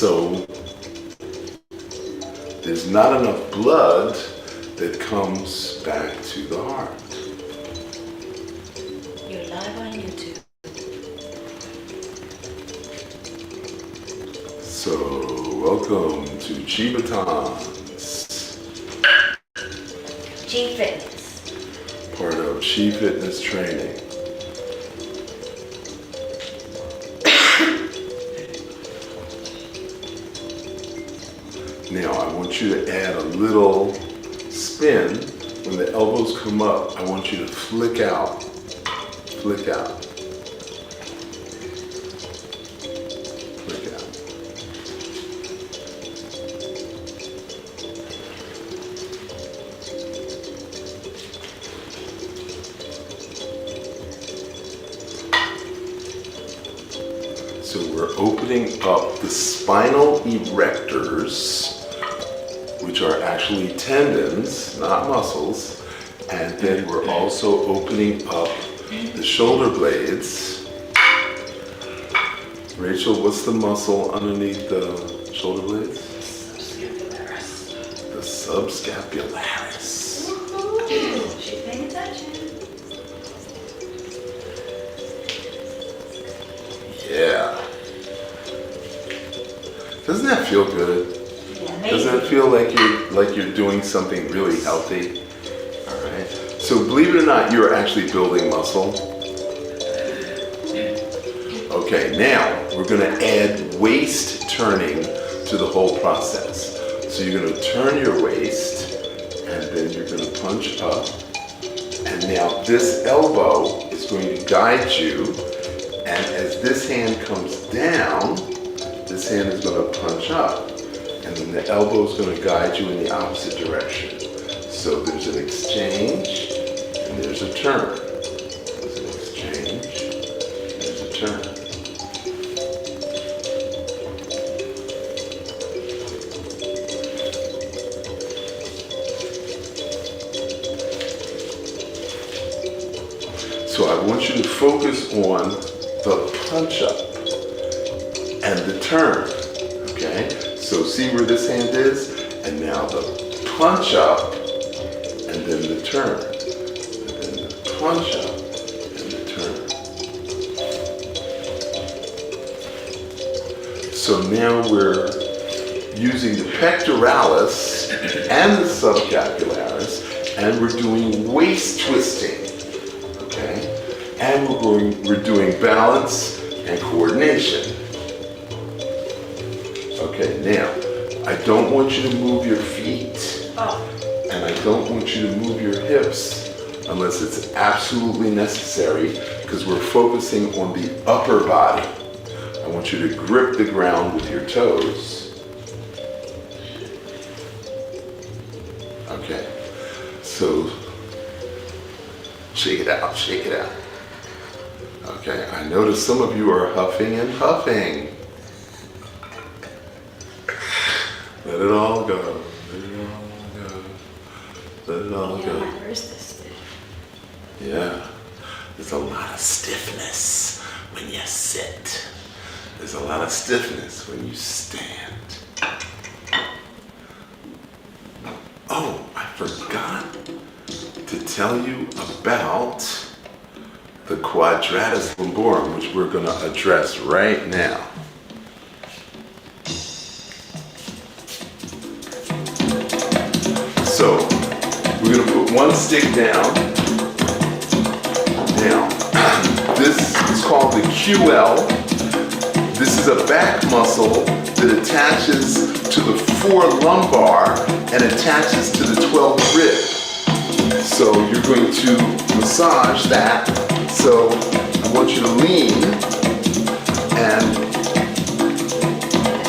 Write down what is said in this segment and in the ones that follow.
So there's not enough blood that comes back to the heart. You're live on YouTube. So welcome to Qigong, Qi Fitness. part of Qi Fitness training. Now I want you to add a little spin. When the elbows come up, I want you to flick out. Flick out. Flick out. So we're opening up the spinal erectors, which are actually tendons, not muscles. And then we're also opening up the shoulder blades. Rachel, what's the muscle underneath the shoulder blades? Subscapularis. The subscapularis. Woohoo! She's paying attention. Yeah. Doesn't that feel good? Yeah, Doesn't it feel like you're doing something really healthy? All right. So believe it or not, you're actually building muscle. Okay, now we're going to add waist turning to the whole process. So you're going to turn your waist, and then you're going to punch up. And now this elbow is going to guide you. And as this hand comes down, this hand is going to punch up. And then the elbow is going to guide you in the opposite direction. So there's an exchange, and there's a turn. There's an exchange, there's a turn. So I want you to focus on the punch up and the turn, okay? So see where this hand is? And now the punch up and then the turn. And then the punch up and the turn. So now we're using the pectoralis and the subscapularis, and we're doing waist twisting. And we're doing balance and coordination. Okay, now, I don't want you to move your feet, and I don't want you to move your hips unless it's absolutely necessary, because we're focusing on the upper body. I want you to grip the ground with your toes. Okay, so shake it out, shake it out. Okay, I notice some of you are huffing and puffing. Let it all go. Let it all go. Let it all go. Where's this? Yeah, there's a lot of stiffness when you sit. There's a lot of stiffness when you stand. Oh, I forgot to tell you about the quadratus lumborum, which we're going to address right now. So, we're going to put one stick down. Now, this is called the QL. This is a back muscle that attaches to the forelumbar and attaches to the 12th rib. So you're going to massage that. So I want you to lean and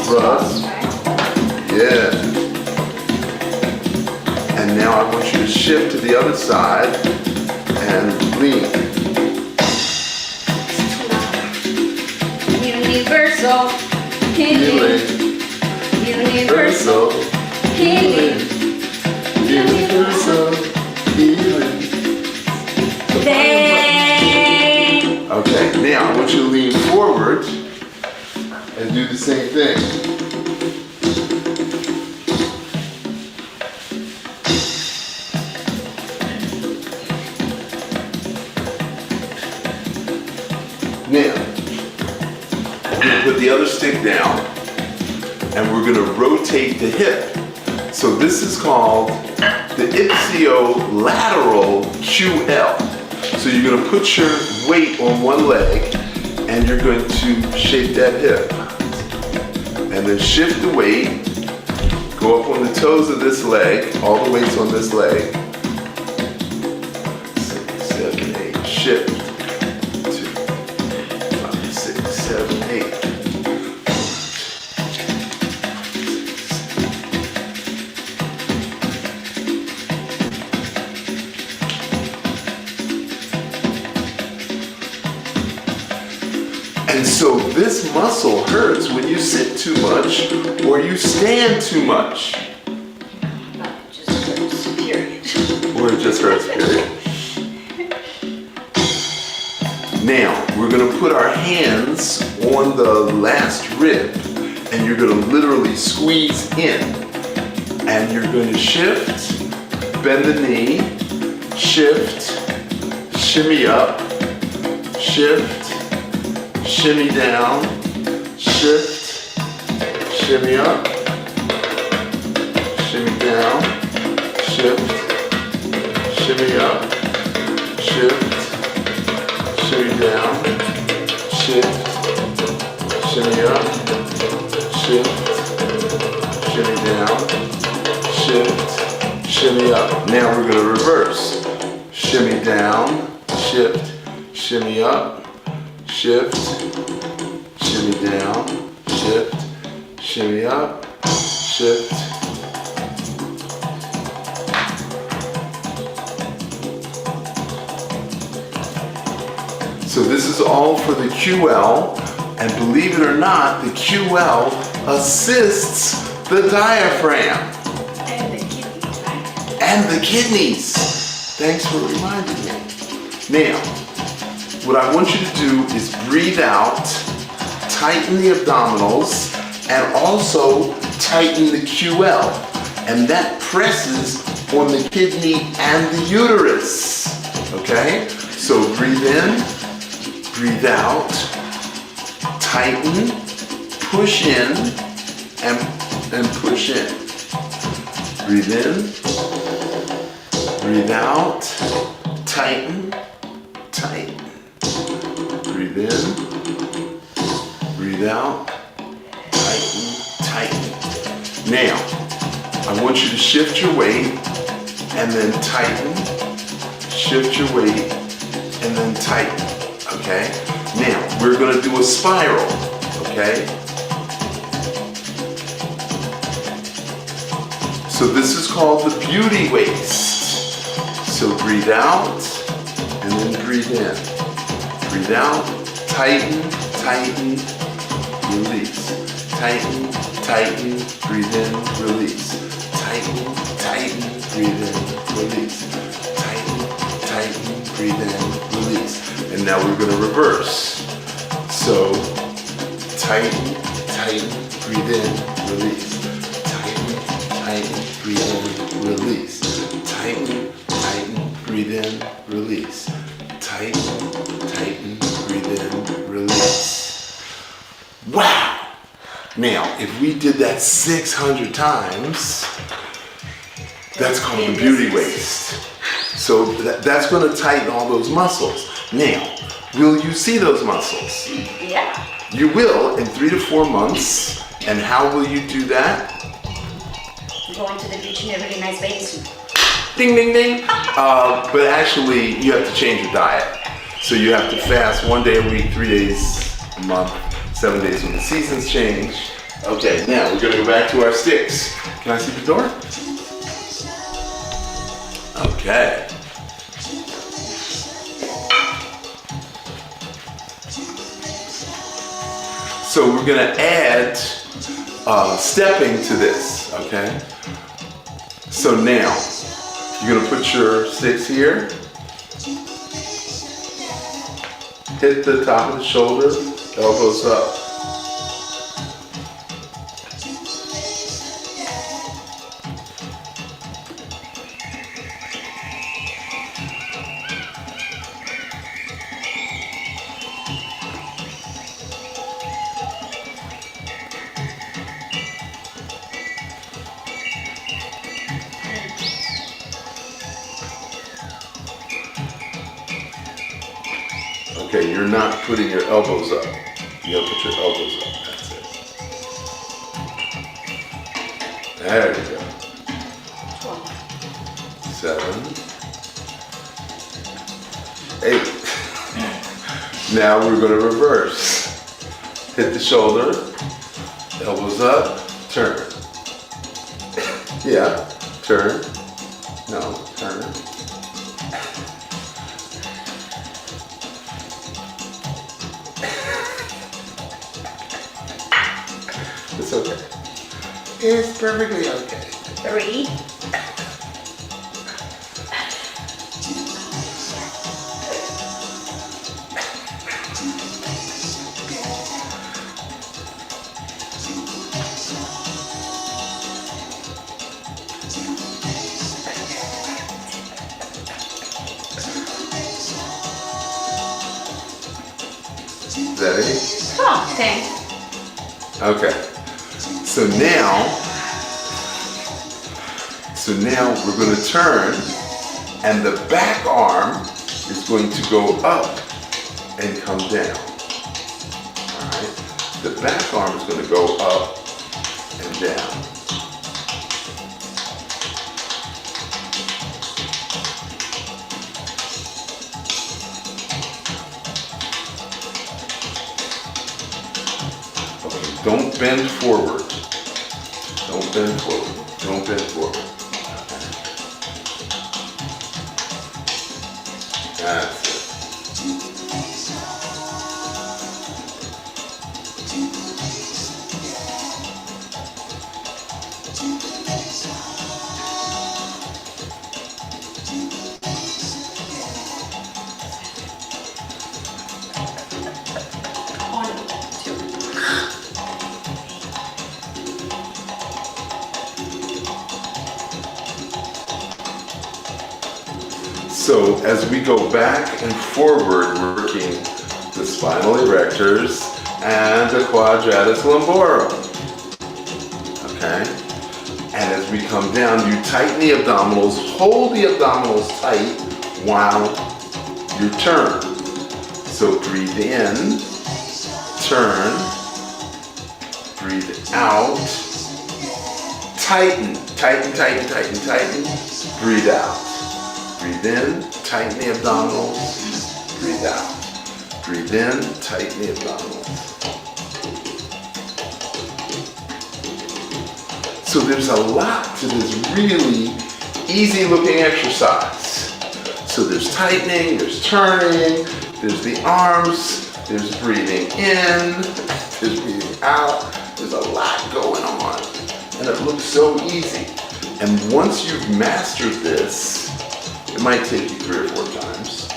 rub. Yeah. And now I want you to shift to the other side and lean. Universal healing. Universal healing. Universal healing. Okay, now I want you to lean forward and do the same thing. Now, we're going to put the other stick down and we're going to rotate the hip. So this is called the ipsiolateral QL. So you're going to put your weight on one leg and you're going to shape that hip. And then shift the weight, go up on the toes of this leg, all the weight's on this leg. 6, 7, 8, shift. 2, 5, 6, 7, 8. And so this muscle hurts when you sit too much or you stand too much. No, just hurts, period. Or it just hurts, period. Now, we're going to put our hands on the last rib and you're going to literally squeeze in. And you're going to shift, bend the knee, shift, shimmy up, shift, shimmy down, shift, shimmy up, shimmy down, shift, shimmy up, shift, shimmy down, shift, shimmy up, shift, shimmy down, shift, shimmy up. Now we're going to reverse. Shimmy down, shift, shimmy up, shift, shimmy down, shift, shimmy up, shift. So this is all for the QL, and believe it or not, the QL assists the diaphragm. And the kidneys, right? And the kidneys. Thanks for reminding me. Now, what I want you to do is breathe out, tighten the abdominals, and also tighten the QL. And that presses on the kidney and the uterus. Okay? So breathe in, breathe out, tighten, push in, and push in. Breathe in, breathe out, tighten, tighten. Breathe in, breathe out, tighten, tighten. Now, I want you to shift your weight and then tighten, shift your weight and then tighten, okay? Now, we're gonna do a spiral, okay? So this is called the beauty waist. So breathe out and then breathe in. Breathe out, tighten, tighten, release. Tighten, tighten, breathe in, release. Tighten, tighten, breathe in, release. Tighten, tighten, breathe in, release. And now we're going to reverse. So tighten, tighten, breathe in, release. Tighten, tighten, breathe in, release. Tighten, tighten, breathe in, release. Tighten, tighten, breathe in, release. Wow! Now, if we did that 600 times, that's called the beauty waist. So that's going to tighten all those muscles. Now, will you see those muscles? Yeah. You will in 3 to 4 months. And how will you do that? Going to the beach in a really nice bathing suit. Ding, ding, ding. But actually, you have to change your diet. So you have to fast 1 day a week, 3 days a month, 7 days when the seasons change. Okay, now we're gonna go back to our sticks. Can I see the door? Okay. So we're gonna add stepping to this, okay? So now, you're gonna put your sticks here. Hit the top of the shoulder, elbows up. Okay, you're not putting your elbows up. You gotta put your elbows up. That's it. There you go. 7, 8. Now we're gonna reverse. Hit the shoulder, elbows up, turn. Yeah, turn. No, turn. It's okay. It's perfectly okay. 3. Is that it? Oh, okay. Okay. So now we're going to turn, and the back arm is going to go up and come down. All right. The back arm is going to go up and down. Okay. Don't bend forward. Don't bend forward. Don't bend forward. That's it. So as we go back and forward, we're working the spinal erectors and the quadratus lumborum. Okay? And as we come down, you tighten the abdominals, hold the abdominals tight while you turn. So breathe in, turn, breathe out, tighten, tighten, tighten, tighten, tighten, breathe out. Breathe in, tighten the abdominals, breathe out. Breathe in, tighten the abdominals. So there's a lot to this really easy looking exercise. So there's tightening, there's turning, there's the arms, there's breathing in, there's breathing out. There's a lot going on. And it looks so easy. And once you've mastered this, it might take you 3 or 4 times.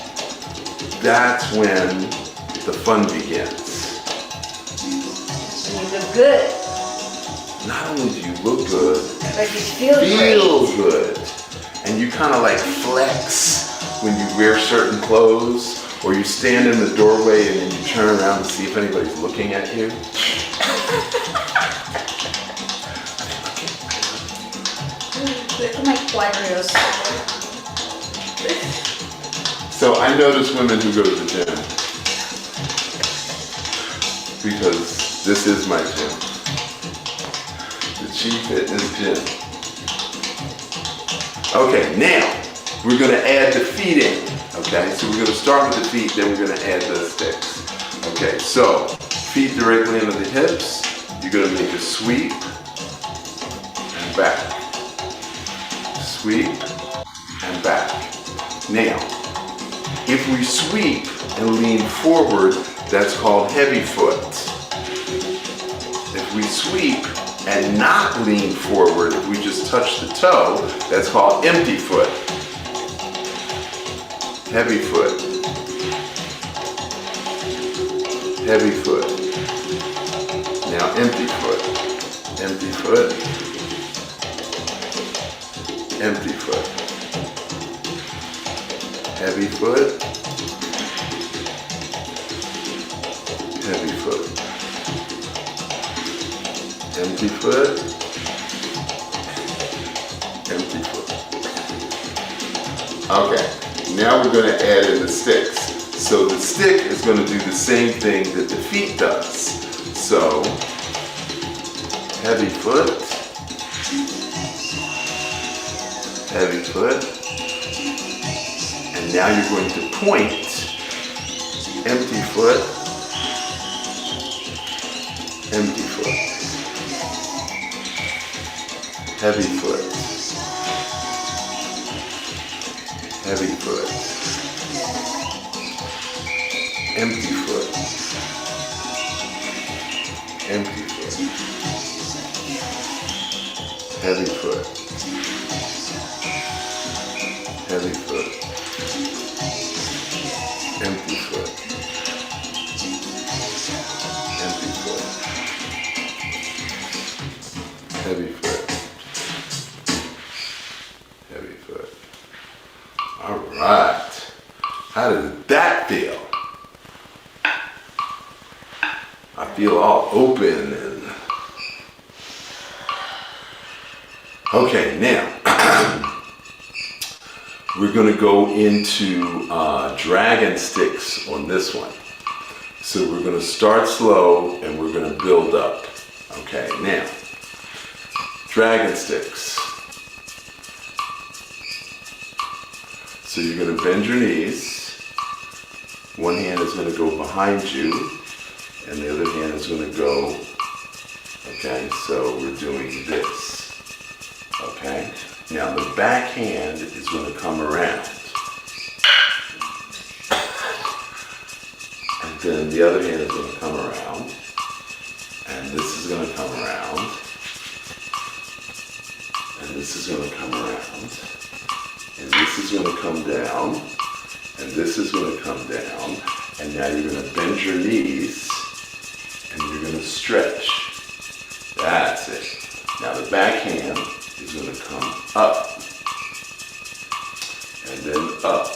That's when the fun begins. And you look good. Not only do you look good, But you feel good. And you kind of like flex when you wear certain clothes, or you stand in the doorway and then you turn around to see if anybody's looking at you. Look at my quadriceps. So I notice women who go to the gym, because this is my gym, the Chi Fitness Gym. Okay, now we're going to add the feet in. Okay, so we're going to start with the feet, then we're going to add the sticks. Okay, so feet directly into the hips. You're going to make a sweep and back. Sweep and back. Now, if we sweep and lean forward, that's called heavy foot. If we sweep and not lean forward, if we just touch the toe, that's called empty foot. Heavy foot. Heavy foot. Now empty foot. Empty foot. Empty foot. Heavy foot. Heavy foot. Empty foot. Empty foot. Okay, now we're going to add in the sticks. So the stick is going to do the same thing that the feet does. So, heavy foot, heavy foot, and now you're going to point, empty foot, empty foot, heavy foot, heavy foot, empty foot, empty foot, heavy foot, heavy foot, empty foot, empty foot, heavy foot, heavy foot. All right. How does that feel? I feel all open and okay, now we're going to go into dragon sticks on this one. So we're going to start slow and we're going to build up. Okay, now dragon sticks. So you're going to bend your knees. One hand is going to go behind you and the other hand is going to go, okay, so we're doing this. Okay, now the back hand is going to come around. And then the other hand is going to come around. And this is going to come around. And this is going to come around. And this is going to come down. And this is going to come down. And now you're going to bend your knees. And you're going to stretch. That's it. Now the back hand is going to come up, and then up,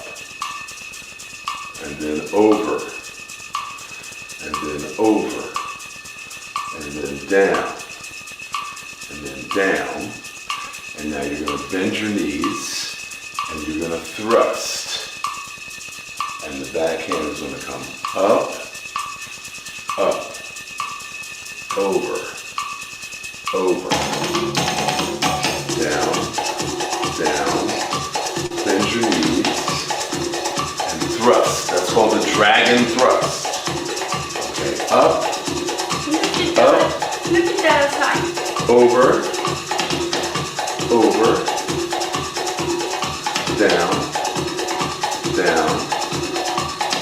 and then over, and then over, and then down, and then down, and now you're going to bend your knees, and you're going to thrust, and the back hand is going to come up, up, over, over, down, down, bend your knees, and thrust. That's called the dragon thrust. Okay, up, Look at that aside. over,